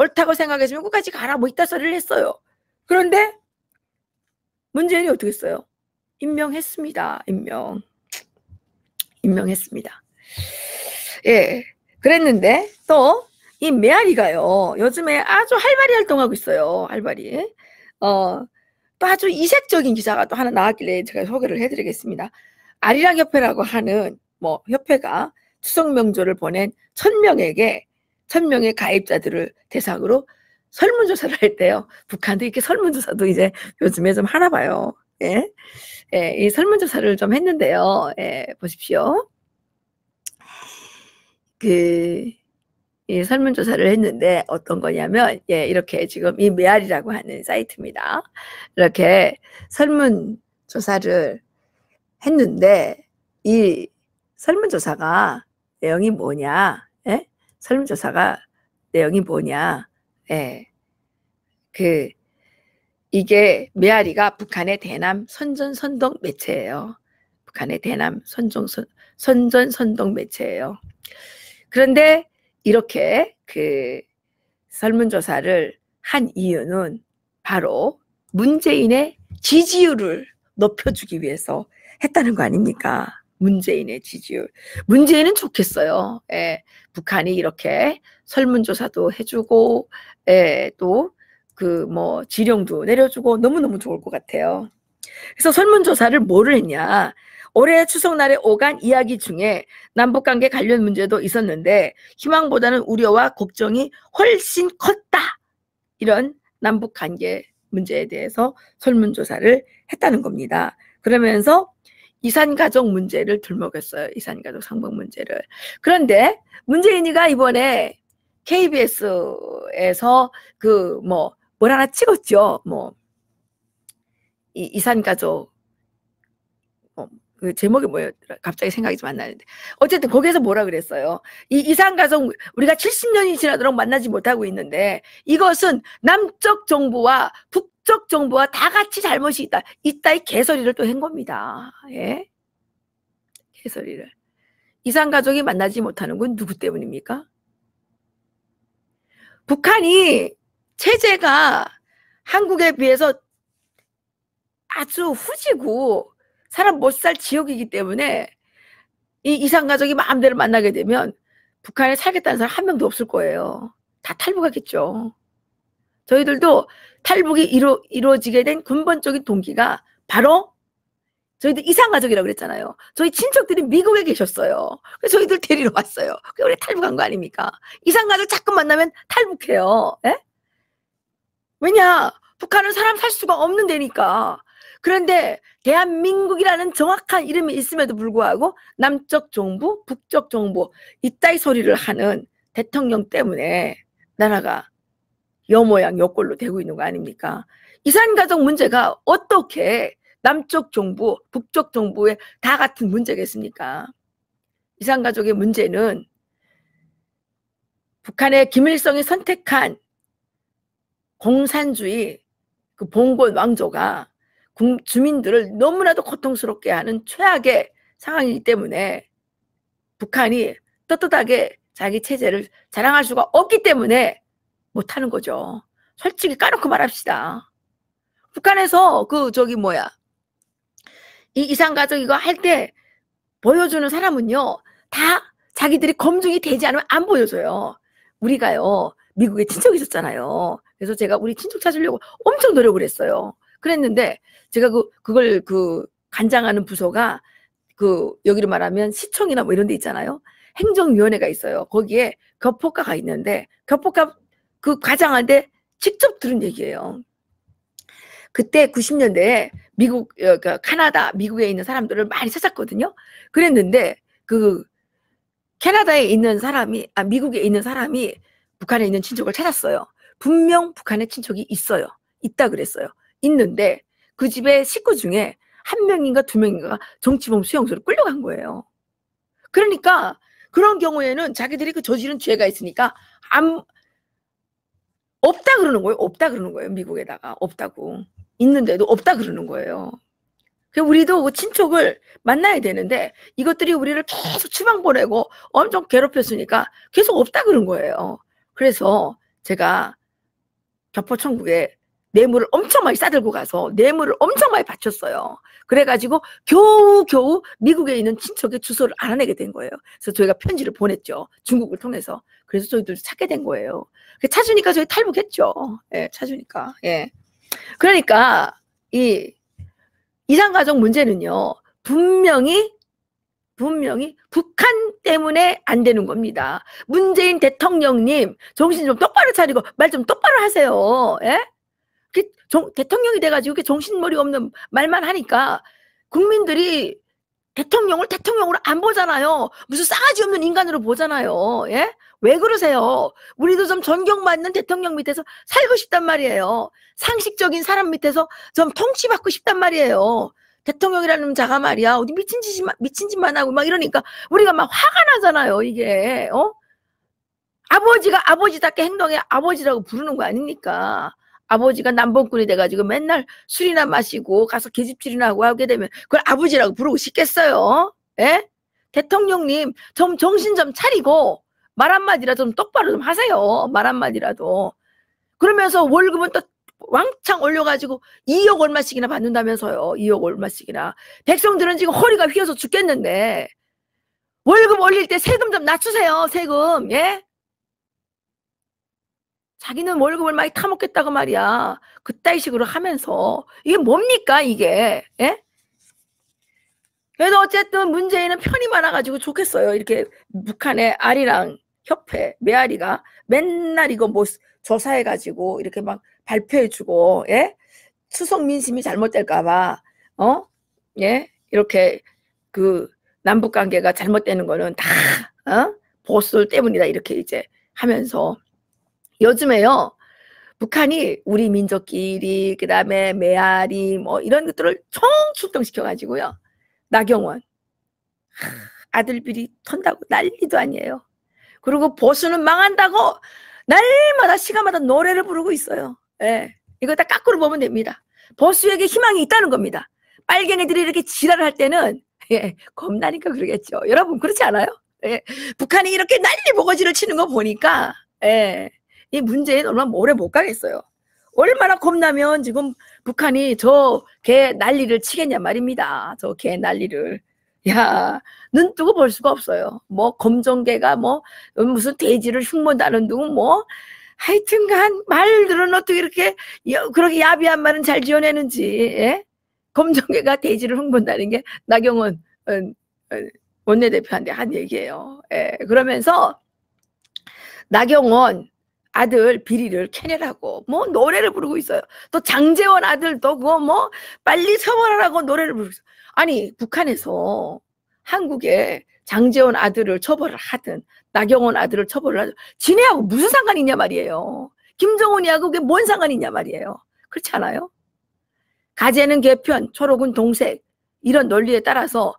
옳다고 생각했으면 끝까지 가라 뭐 이따 소리를 했어요. 그런데 문재인이 어떻게 했어요? 임명했습니다. 임명했습니다. 예, 그랬는데 또 이 메아리가요 요즘에 아주 활발히 활동하고 있어요. 활발히. 또 아주 이색적인 기사가 또 하나 나왔길래 제가 소개를 해드리겠습니다. 아리랑 협회라고 하는 뭐 협회가 추석 명조를 보낸 1000명의 가입자들을 대상으로 설문조사를 할 때요. 북한도 이렇게 설문조사도 이제 요즘에 좀 하나 봐요. 예. 예, 이 설문조사를 좀 했는데요. 예, 보십시오. 이 설문조사를 했는데 어떤 거냐면, 예, 이렇게 지금 이 메아리라고 하는 사이트입니다. 이렇게 설문조사를 했는데, 이 설문조사가 내용이 뭐냐, 예? 설문조사가 내용이 뭐냐, 예. 이게 메아리가 북한의 대남 선전선동 매체예요. 북한의 대남 선전선동 매체예요. 그런데 이렇게 설문조사를 한 이유는 바로 문재인의 지지율을 높여주기 위해서 했다는 거 아닙니까? 문재인의 지지율. 문재인은 좋겠어요. 예, 북한이 이렇게 설문조사도 해주고, 예, 또 지령도 내려주고 너무너무 좋을 것 같아요. 그래서 설문조사를 뭐를 했냐. 올해 추석날에 오간 이야기 중에 남북관계 관련 문제도 있었는데 희망보다는 우려와 걱정이 훨씬 컸다. 이런 남북관계 문제에 대해서 설문조사를 했다는 겁니다. 그러면서 이산가족 문제를 들먹였어요. 이산가족 상봉 문제를. 그런데 문재인이가 이번에 KBS에서 뭘 하나 찍었죠. 이산가족 그 제목이 뭐였더라? 갑자기 생각이 좀 안 나는데. 어쨌든 거기에서 뭐라 그랬어요? 이 이산가족 우리가 70년이 지나도록 만나지 못하고 있는데 이것은 남쪽 정부와 북쪽 정부와 다 같이 잘못이 있다. 이따위 개소리를 또 한 겁니다. 예? 개소리를. 이산가족이 만나지 못하는 건 누구 때문입니까? 북한이 체제가 한국에 비해서 아주 후지고 사람 못 살 지역이기 때문에 이 이산가족이 마음대로 만나게 되면 북한에 살겠다는 사람 한 명도 없을 거예요. 다 탈북하겠죠. 저희들도 탈북이 이루어지게 된 근본적인 동기가 바로 저희들 이산가족이라고 그랬잖아요. 저희 친척들이 미국에 계셨어요. 그래서 저희들 데리러 왔어요. 그래서 우리 탈북한 거 아닙니까? 이산가족 자꾸 만나면 탈북해요. 에? 왜냐? 북한은 사람 살 수가 없는 데니까. 그런데 대한민국이라는 정확한 이름이 있음에도 불구하고 남쪽 정부, 북쪽 정부 이따위 소리를 하는 대통령 때문에 나라가 요 모양 요 꼴로 되고 있는 거 아닙니까? 이산가족 문제가 어떻게 남쪽 정부, 북쪽 정부에 다 같은 문제겠습니까? 이산가족의 문제는 북한의 김일성이 선택한 공산주의 그 봉건 왕조가 주민들을 너무나도 고통스럽게 하는 최악의 상황이기 때문에 북한이 떳떳하게 자기 체제를 자랑할 수가 없기 때문에 못하는 거죠. 솔직히 까놓고 말합시다. 북한에서 이 이산가족 이거 할 때 보여주는 사람은요 다 자기들이 검증이 되지 않으면 안 보여줘요. 우리가요 미국에 친척이 있었잖아요. 그래서 제가 우리 친척 찾으려고 엄청 노력을 했어요. 그랬는데 제가 그걸 관장하는 부서가 여기로 말하면 시청이나 뭐 이런 데 있잖아요. 행정위원회가 있어요. 거기에 교포과가 있는데 교포과 그 과장한테 직접 들은 얘기예요. 그때 90년대에 캐나다, 미국에 있는 사람들을 많이 찾았거든요. 그랬는데 캐나다에 있는 사람이 미국에 있는 사람이 북한에 있는 친척을 찾았어요. 분명 북한에 친척이 있어요. 있다 그랬어요. 있는데 그 집의 식구 중에 한 명인가 두 명인가가 정치범 수용소로 끌려간 거예요. 그러니까 그런 경우에는 자기들이 저지른 죄가 있으니까 없다 그러는 거예요. 없다 그러는 거예요. 미국에다가 없다고. 있는데도 없다 그러는 거예요. 우리도 친척을 만나야 되는데 이것들이 우리를 계속 추방 보내고 엄청 괴롭혔으니까 계속 없다 그런 거예요. 그래서 제가 교포천국에 뇌물을 엄청 많이 싸들고 가서 뇌물을 엄청 많이 바쳤어요. 그래가지고 겨우 미국에 있는 친척의 주소를 알아내게 된 거예요. 그래서 저희가 편지를 보냈죠. 중국을 통해서. 그래서 저희들 찾게 된 거예요. 찾으니까 저희 탈북했죠. 예, 찾으니까. 예. 그러니까 이 이산가족 문제는요. 분명히 북한 때문에 안 되는 겁니다. 문재인 대통령님 정신 좀 똑바로 차리고 말 좀 똑바로 하세요. 예? 대통령이 돼가지고 이렇게 정신머리 없는 말만 하니까 국민들이 대통령을 대통령으로 안 보잖아요. 무슨 싸가지 없는 인간으로 보잖아요. 예? 왜 그러세요? 우리도 좀 존경받는 대통령 밑에서 살고 싶단 말이에요. 상식적인 사람 밑에서 좀 통치받고 싶단 말이에요. 대통령이라는 자가 말이야 어디 미친 짓만 하고 막 이러니까 우리가 막 화가 나잖아요. 이게 아버지가 아버지답게 행동해 아버지라고 부르는 거 아닙니까? 아버지가 남봉꾼이 돼가지고 맨날 술이나 마시고 가서 계집질이나 하고 하게 되면 그걸 아버지라고 부르고 싶겠어요? 예? 대통령님 좀 정신 좀 차리고 말 한마디라도 좀 똑바로 좀 하세요. 말 한마디라도. 그러면서 월급은 또 왕창 올려가지고 2억 얼마씩이나 받는다면서요. 2억 얼마씩이나. 백성들은 지금 허리가 휘어서 죽겠는데 월급 올릴 때 세금 좀 낮추세요. 세금. 예? 자기는 월급을 많이 타먹겠다고 말이야. 그따위 식으로 하면서 이게 뭡니까 이게. 예? 그래도 어쨌든 문재인은 편이 많아가지고 좋겠어요. 이렇게 북한의 아리랑 협회 메아리가 맨날 이거 뭐 조사해가지고 이렇게 막 발표해주고, 예? 추석 민심이 잘못될까봐, 예? 이렇게 그 남북 관계가 잘못되는 거는 다, 보수 때문이다. 이렇게 이제 하면서 요즘에요, 북한이 우리 민족끼리, 그 다음에 메아리, 뭐 이런 것들을 총 출동시켜가지고요, 나경원, 아들 비리 턴다고 난리도 아니에요. 그리고 보수는 망한다고 날마다 시간마다 노래를 부르고 있어요. 예. 이거 다 거꾸로 보면 됩니다. 보수에게 희망이 있다는 겁니다. 빨갱이들이 이렇게 지랄을 할 때는 겁나니까 그러겠죠. 여러분 그렇지 않아요? 예. 북한이 이렇게 난리 보거지를 치는 거 보니까 이 문제는 얼마나 오래 못 가겠어요. 얼마나 겁나면 지금 북한이 저 개 난리를 치겠냐 말입니다. 저 개 난리를. 야, 눈 뜨고 볼 수가 없어요. 뭐 검정개가 뭐 무슨 돼지를 흉본다는 둥 뭐 하여튼간 말들은 어떻게 이렇게 그렇게 야비한 말은 잘 지어내는지. 예? 검정개가 돼지를 흉본다는 게 나경원 원내대표한테 한 얘기예요. 예. 그러면서 나경원 아들 비리를 캐내라고 뭐 노래를 부르고 있어요. 또 장제원 아들도 그거 뭐 빨리 처벌하라고 노래를 부르고 있어요. 아니 북한에서 한국에 장제원 아들을 처벌을 하든 나경원 아들을 처벌을 하든 지네하고 무슨 상관이 있냐 말이에요. 김정은이하고 그게 뭔 상관이 있냐 말이에요. 그렇지 않아요? 가재는 개편, 초록은 동색 이런 논리에 따라서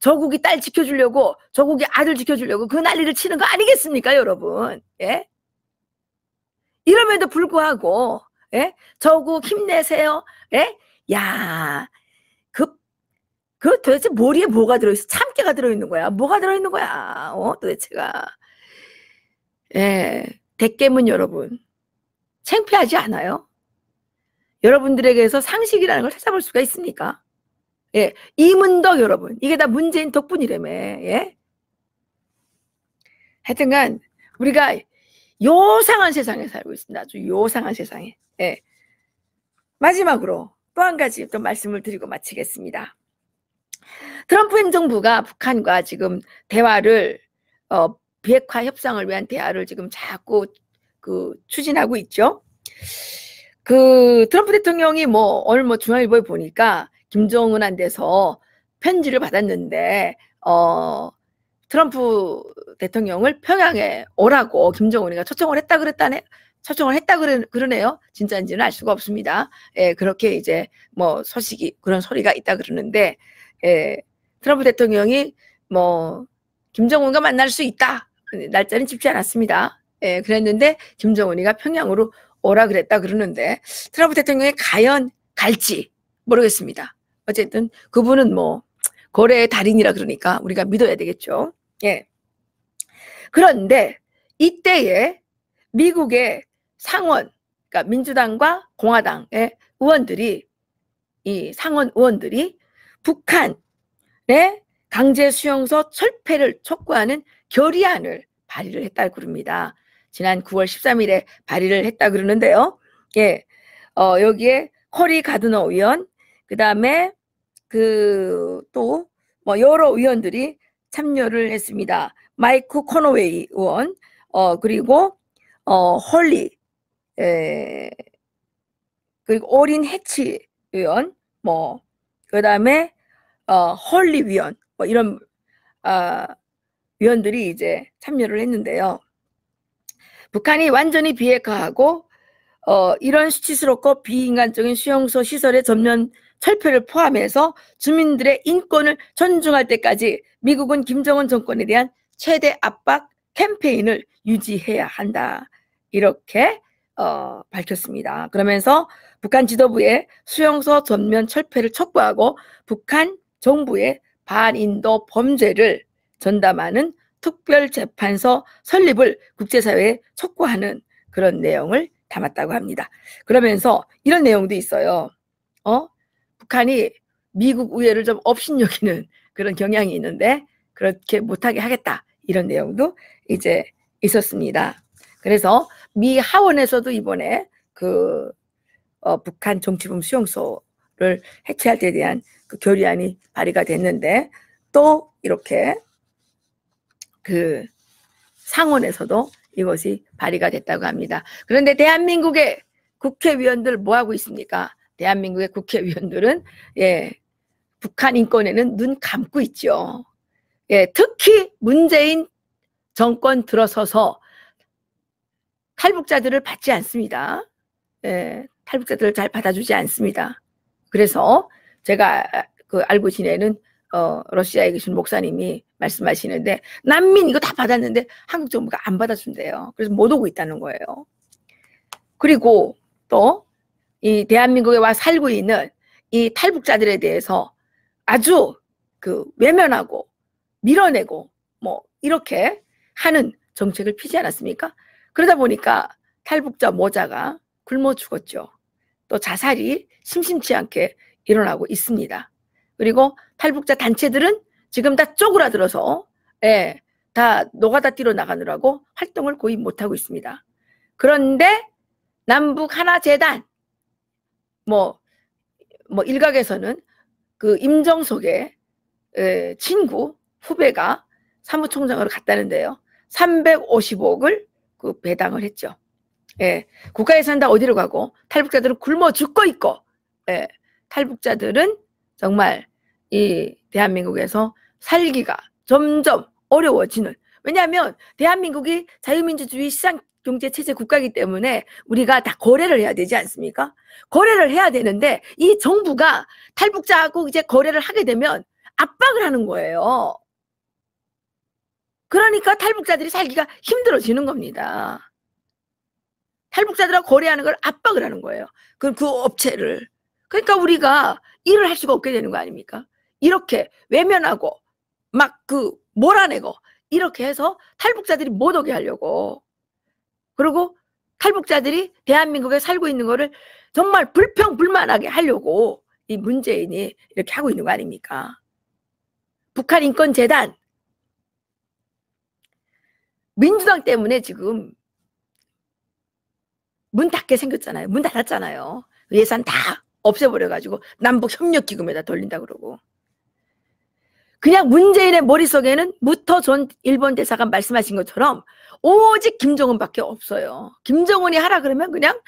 저국이 딸 지켜주려고 저국이 아들 지켜주려고 그 난리를 치는 거 아니겠습니까 여러분. 예? 이럼에도 불구하고 저국 힘내세요. 예? 야, 그 도대체 머리에 뭐가 들어있어? 참깨가 들어있는 거야. 뭐가 들어있는 거야? 도대체가. 예, 대깨문 여러분 창피하지 않아요? 여러분들에게서 상식이라는 걸 찾아볼 수가 있습니까? 예, 이문덕 여러분 이게 다 문재인 덕분이라며. 예? 하여튼간 우리가 요상한 세상에 살고 있습니다. 아주 요상한 세상에. 예. 마지막으로 또 한 가지 또 말씀을 드리고 마치겠습니다. 트럼프 행정부가 북한과 지금 대화를 비핵화 협상을 위한 대화를 지금 자꾸 추진하고 있죠. 그 트럼프 대통령이 오늘 중앙일보에 보니까 김정은한테서 편지를 받았는데 트럼프 대통령을 평양에 오라고 김정은이가 초청을 했다 그러네요. 진짜인지는 알 수가 없습니다. 예, 그렇게 이제 소식이 그런 소리가 있다 그러는데 트럼프 대통령이 김정은과 만날 수 있다. 날짜는 짚지 않았습니다. 예, 그랬는데 김정은이가 평양으로 오라 그랬다 그러는데 트럼프 대통령이 과연 갈지 모르겠습니다. 어쨌든 그분은 거래의 달인이라 그러니까 우리가 믿어야 되겠죠. 예. 그런데 이때에 미국의 상원, 그러니까 민주당과 공화당의 의원들이, 이 상원 의원들이 북한의 강제 수용소 철폐를 촉구하는 결의안을 발의를 했다고 그럽니다. 지난 9월 13일에 발의를 했다 그러는데요. 예, 여기에 커리 가드너 의원, 그 다음에 또 뭐 여러 의원들이 참여를 했습니다. 마이크 코노웨이 의원, 그리고 홀리, 그리고 오린 해치 의원, 뭐 그다음에 홀리 위원, 뭐 이런 위원들이 이제 참여를 했는데요. 북한이 완전히 비핵화하고 이런 수치스럽고 비인간적인 수용소 시설의 전면 철폐를 포함해서 주민들의 인권을 존중할 때까지 미국은 김정은 정권에 대한 최대 압박 캠페인을 유지해야 한다. 이렇게 밝혔습니다. 그러면서 북한 지도부의 수용소 전면 철폐를 촉구하고 북한 정부의 반인도 범죄를 전담하는 특별재판소 설립을 국제사회에 촉구하는 그런 내용을 담았다고 합니다. 그러면서 이런 내용도 있어요. 북한이 미국 우애를 좀 업신여기는 그런 경향이 있는데 그렇게 못하게 하겠다. 이런 내용도 이제 있었습니다. 그래서 미 하원에서도 이번에 북한 정치범 수용소를 해체할 때 대한 그 결의안이 발의가 됐는데 또 이렇게 상원에서도 이것이 발의가 됐다고 합니다. 그런데 대한민국의 국회의원들 뭐 하고 있습니까? 대한민국의 국회의원들은 북한 인권에는 눈 감고 있죠. 특히 문재인 정권 들어서서 탈북자들을 받지 않습니다. 탈북자들을 잘 받아주지 않습니다. 그래서 제가 알고 지내는 러시아에 계신 목사님이 말씀하시는데 난민 이거 다 받았는데 한국 정부가 안 받아준대요. 그래서 못 오고 있다는 거예요. 그리고 또 이 대한민국에 와 살고 있는 이 탈북자들에 대해서 아주 외면하고 밀어내고 뭐 이렇게 하는 정책을 피지 않았습니까? 그러다 보니까 탈북자 모자가 굶어 죽었죠. 또 자살이 심심치 않게 일어나고 있습니다. 그리고 탈북자 단체들은 지금 다 쪼그라들어서 다 노가다 뛰러 나가느라고 활동을 거의 못하고 있습니다. 그런데 남북 하나재단 뭐 일각에서는 임정석의 친구 후배가 사무총장으로 갔다는데요. 350억을 배당을 했죠. 국가예산 다 어디로 가고 탈북자들은 굶어 죽고 있고 탈북자들은 정말 이 대한민국에서 살기가 점점 어려워지는, 왜냐하면 대한민국이 자유민주주의 시장경제체제 국가이기 때문에 우리가 다 거래를 해야 되지 않습니까? 거래를 해야 되는데 이 정부가 탈북자하고 이제 거래를 하게 되면 압박을 하는 거예요. 그러니까 탈북자들이 살기가 힘들어지는 겁니다. 탈북자들하고 거래하는 걸 압박을 하는 거예요. 그 업체를. 그러니까 우리가 일을 할 수가 없게 되는 거 아닙니까? 이렇게 외면하고 막 몰아내고 이렇게 해서 탈북자들이 못 오게 하려고. 그리고 탈북자들이 대한민국에 살고 있는 거를 정말 불평불만하게 하려고 이 문재인이 이렇게 하고 있는 거 아닙니까? 북한 인권재단, 민주당 때문에 지금 문 닫게 생겼잖아요. 문 닫았잖아요. 예산 다 없애버려가지고 남북협력기금에다 돌린다 그러고. 그냥 문재인의 머릿속에는 무토 전 일본 대사가 말씀하신 것처럼 오직 김정은밖에 없어요. 김정은이 하라 그러면 그냥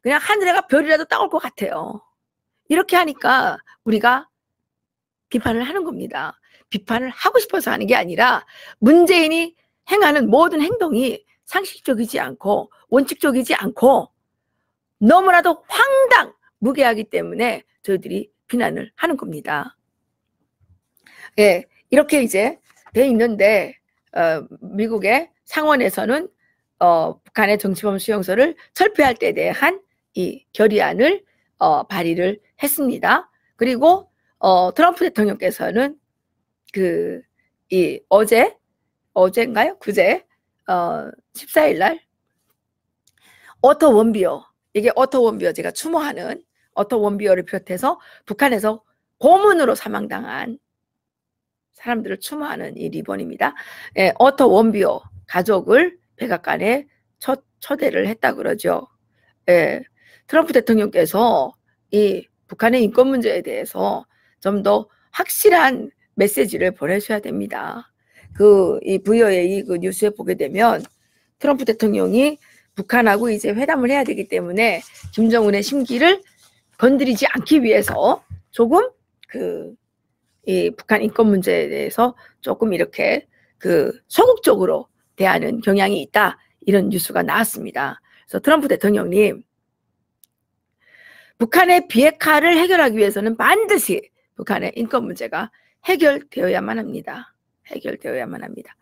하늘에가 별이라도 따올 것 같아요. 이렇게 하니까 우리가 비판을 하는 겁니다. 비판을 하고 싶어서 하는 게 아니라 문재인이 행하는 모든 행동이 상식적이지 않고 원칙적이지 않고 너무나도 무계하기 때문에 저희들이 비난을 하는 겁니다. 이렇게 이제 돼 있는데 미국의 상원에서는 북한의 정치범 수용소를 철폐할 때에 대한 이 결의안을 발의를 했습니다. 그리고 트럼프 대통령께서는 어제인가요? 그제 14일 날 오토 원비어, 이게 오토 원비어, 제가 추모하는 오토 원비어를 비롯해서 북한에서 고문으로 사망당한 사람들을 추모하는 이 리본입니다. 예, 오토 원비어 가족을 백악관에 초대를 했다 그러죠. 예, 트럼프 대통령께서 이 북한의 인권 문제에 대해서 좀 더 확실한 메시지를 보내셔야 됩니다. 이 VOA 그 뉴스에 보게 되면 트럼프 대통령이 북한하고 이제 회담을 해야 되기 때문에 김정은의 심기를 건드리지 않기 위해서 조금 이 북한 인권 문제에 대해서 조금 이렇게 소극적으로 대하는 경향이 있다, 이런 뉴스가 나왔습니다. 그래서 트럼프 대통령님, 북한의 비핵화를 해결하기 위해서는 반드시 북한의 인권 문제가 해결되어야만 합니다. 해결되어야만 합니다.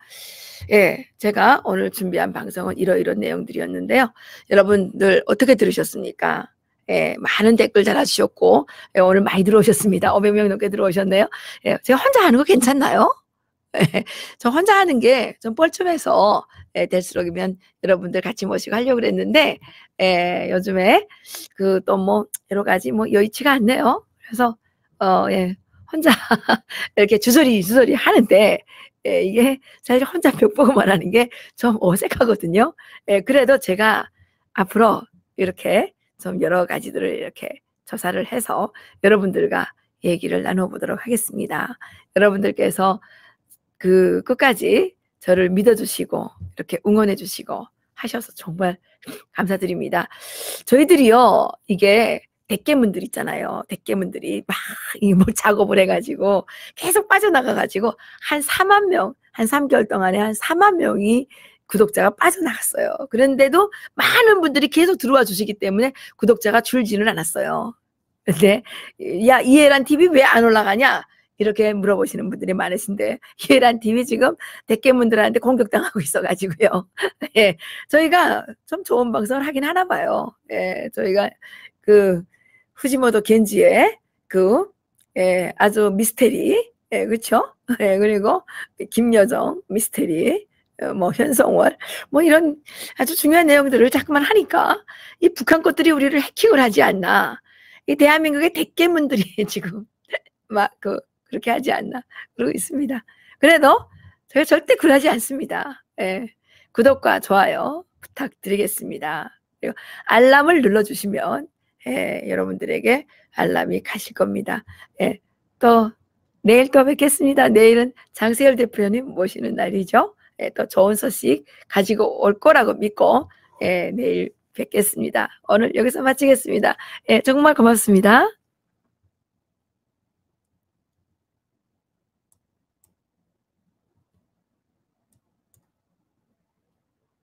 예, 제가 오늘 준비한 방송은 이런 내용들이었는데요. 여러분들 어떻게 들으셨습니까? 예, 많은 댓글 달아주셨고, 예, 오늘 많이 들어오셨습니다. 500명 넘게 들어오셨네요. 예, 제가 혼자 하는 거 괜찮나요? 예, 저 혼자 하는 게 좀 뻘쭘해서, 예, 될수록이면 여러분들 같이 모시고 하려고 그랬는데, 예, 요즘에 또 뭐 여러 가지 뭐 여의치가 않네요. 그래서 예, 혼자 이렇게 주저리 하는데, 예, 이게 사실 혼자 벽 보고 말하는 게 좀 어색하거든요. 예, 그래도 제가 앞으로 이렇게 좀 여러 가지들을 이렇게 조사를 해서 여러분들과 얘기를 나눠보도록 하겠습니다. 여러분들께서 끝까지 저를 믿어주시고 이렇게 응원해주시고 하셔서 정말 감사드립니다. 저희들이요, 이게 대깨문들 있잖아요. 대깨문들이 막 뭐 작업을 해가지고 계속 빠져나가가지고 한 4만 명, 한 3개월 동안에 한 4만 명이 구독자가 빠져나갔어요. 그런데도 많은 분들이 계속 들어와 주시기 때문에 구독자가 줄지는 않았어요. 근데 야, 이해란 TV 왜 안 올라가냐? 이렇게 물어보시는 분들이 많으신데, 이해란 TV 지금 대깨문들한테 공격당하고 있어가지고요. 예, 저희가 좀 좋은 방송을 하긴 하나 봐요. 예, 저희가 후지모토 겐지의 예, 아주 미스테리, 예, 그렇죠? 예, 그리고 김여정 미스테리, 뭐 현성월, 뭐 이런 아주 중요한 내용들을 자꾸만 하니까 이 북한 것들이 우리를 해킹을 하지 않나, 이 대한민국의 대깨문들이 지금 막 그렇게 하지 않나 그러고 있습니다. 그래도 제가 절대 굴하지 않습니다. 예, 구독과 좋아요 부탁드리겠습니다. 그리고 알람을 눌러주시면, 예, 여러분들에게 알람이 가실 겁니다. 예, 또 내일 또 뵙겠습니다. 내일은 장세열 대표님 모시는 날이죠. 예, 또 좋은 소식 가지고 올 거라고 믿고, 예, 내일 뵙겠습니다. 오늘 여기서 마치겠습니다. 예, 정말 고맙습니다.